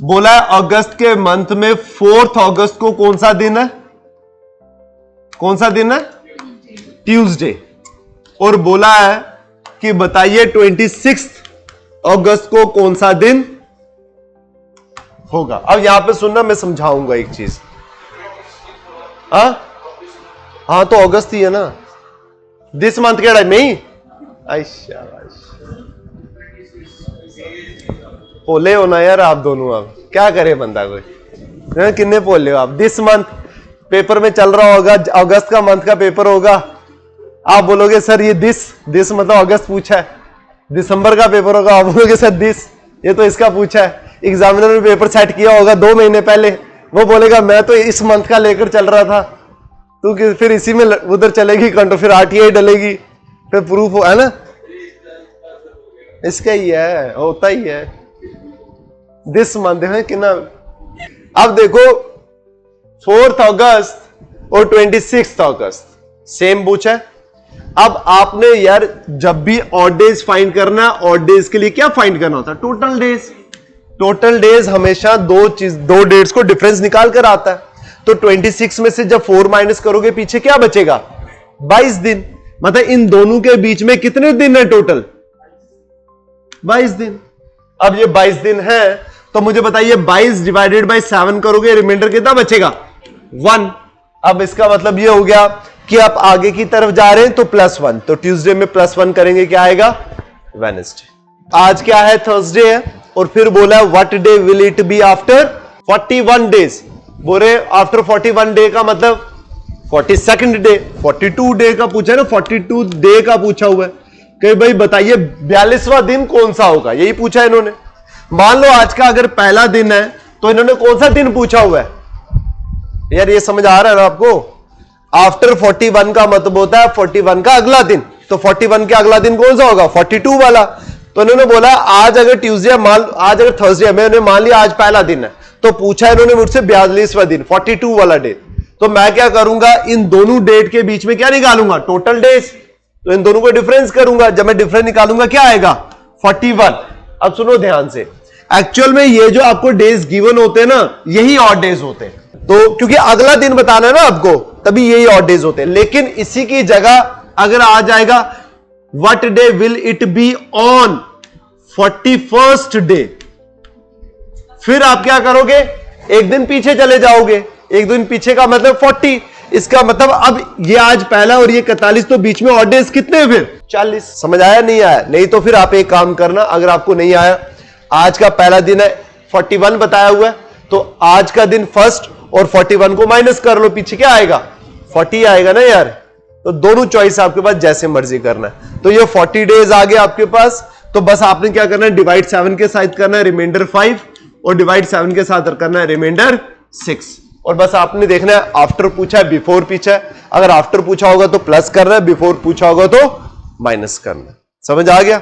बोला है अगस्त के मंथ में 4 अगस्त को कौन सा दिन है? कौन सा दिन है? ट्यूसडे। और बोला है कि बताइए 26 अगस्त को कौन सा दिन होगा। अब यहां पे सुनना, मैं समझाऊंगा एक चीज। हाँ तो अगस्त ही है ना, दिस मंथ केड़ा मई। अच्छा पोले हो ना यार आप दोनों, अब क्या करे बंदा कोई, किन्ने पोले हो आप। दिस मंथ पेपर में चल रहा होगा, अगस्त का मंथ का पेपर होगा, आप बोलोगे सर ये दिस मतलब अगस्त पूछा है। दिसंबर का पेपर होगा, आप बोलोगे सर दिस, ये तो इसका पूछा है। एग्जामिनर ने पेपर सेट किया होगा 2 महीने पहले, वो बोलेगा मैं तो इस मंथ का लेकर चल रहा था, तो फिर इसी में उधर चलेगी कंट्रोल, फिर आरटीआई डलेगी, फिर प्रूफ है ना, इसका ही है, होता ही है। दिस मंथ है कि ना। अब देखो 4 अगस्त और 26 अगस्त सेम पूछा है। अब आपने यार जब भी ऑड डेज फाइंड करना, ऑड डेज के लिए क्या फाइंड करना होता है? Total days. टोटल डेज हमेशा दो डेट्स को डिफरेंस निकाल कर आता है। तो 26 में से जब 4 माइनस करोगे पीछे क्या बचेगा? 22 दिन। मतलब इन दोनों के बीच में कितने दिन है टोटल? 22 दिन। अब ये 22 दिन है तो मुझे बताइए 22 डिवाइडेड बाय 7 करोगे, रिमाइंडर कितना बचेगा? 1। अब इसका मतलब ये हो गया कि आप आगे की तरफ जा रहे हैं तो +1, तो ट्यूसडे में +1 करेंगे, क्या आएगा? वेडनेसडे। आज क्या है? थर्सडे है। और फिर बोला what day will it be after 41 days. बोले आफ्टर 41 डे का मतलब 42nd डे, 42 डे का पूछा है ना, 42 डे का पूछा हुआ है कि भाई बताइए 42वां दिन कौन सा होगा, यही पूछा है इन्होंने। मान लो आज का अगर पहला दिन है तो इन्होंने कौन सा दिन पूछा हुआ है? यार ये समझ आ रहा है ना आपको? आफ्टर 41 का मतलब होता है 41 का अगला दिन, तो 41 के अगला दिन कौन सा होगा? 42 वाला। तो इन्होंने बोला आज अगर ट्यूसडे, आज अगर थर्सडे, मैंने मान लिया आज पहला दिन है, तो पूछा इन्होंने मुझसे 42वां दिन, 42 वाला डे। तो मैं क्या करूंगा, इन दोनों डेट के बीच में क्या निकालूंगा? Total days. तो इन दोनों को डिफरेंस करूंगा, जब मैं डिफरेंस निकालूंगा क्या आएगा? 41। अब सुनो ध्यान से, एक्चुअल में ये जो आपको डेज गिवन होते हैं ना, यही ऑड डेज होते हैं। तो क्योंकि अगला दिन बताना है ना आपको, तभी यही ऑड डेज होते हैं। लेकिन इसी की जगह अगर आ जाएगा what day will it be on 41st day, फिर आप क्या करोगे? एक दिन पीछे चले जाओगे। एक दिन पीछे का मतलब 40। इसका मतलब अब ये आज पहला और ये 41, तो बीच में ऑड डेज कितने हैं फिर? 40। समझ आया नहीं आया? नहीं तो फिर आप एक काम करना, अगर आपको नहीं आया, आज का पहला दिन है 41 बताया हुआ है, तो आज का दिन फर्स्ट और 41 को माइनस कर लो, पीछे क्या आएगा? 40 आएगा ना यार। तो दोनों चॉइस आपके पास, जैसे मर्जी करना है। तो ये 40 डेज आ गए आपके पास। तो बस आपने क्या करना है? डिवाइड 7 के साथ करना है रिमाइंडर 5, और डिवाइड 7 के साथ करना है रिमाइंडर 6। और बस आपने देखना है आफ्टर पूछा है बिफोर पूछा है, अगर आफ्टर पूछा होगा तो प्लस करना है, बिफोर पूछा होगा तो माइनस करना है। समझ आ गया?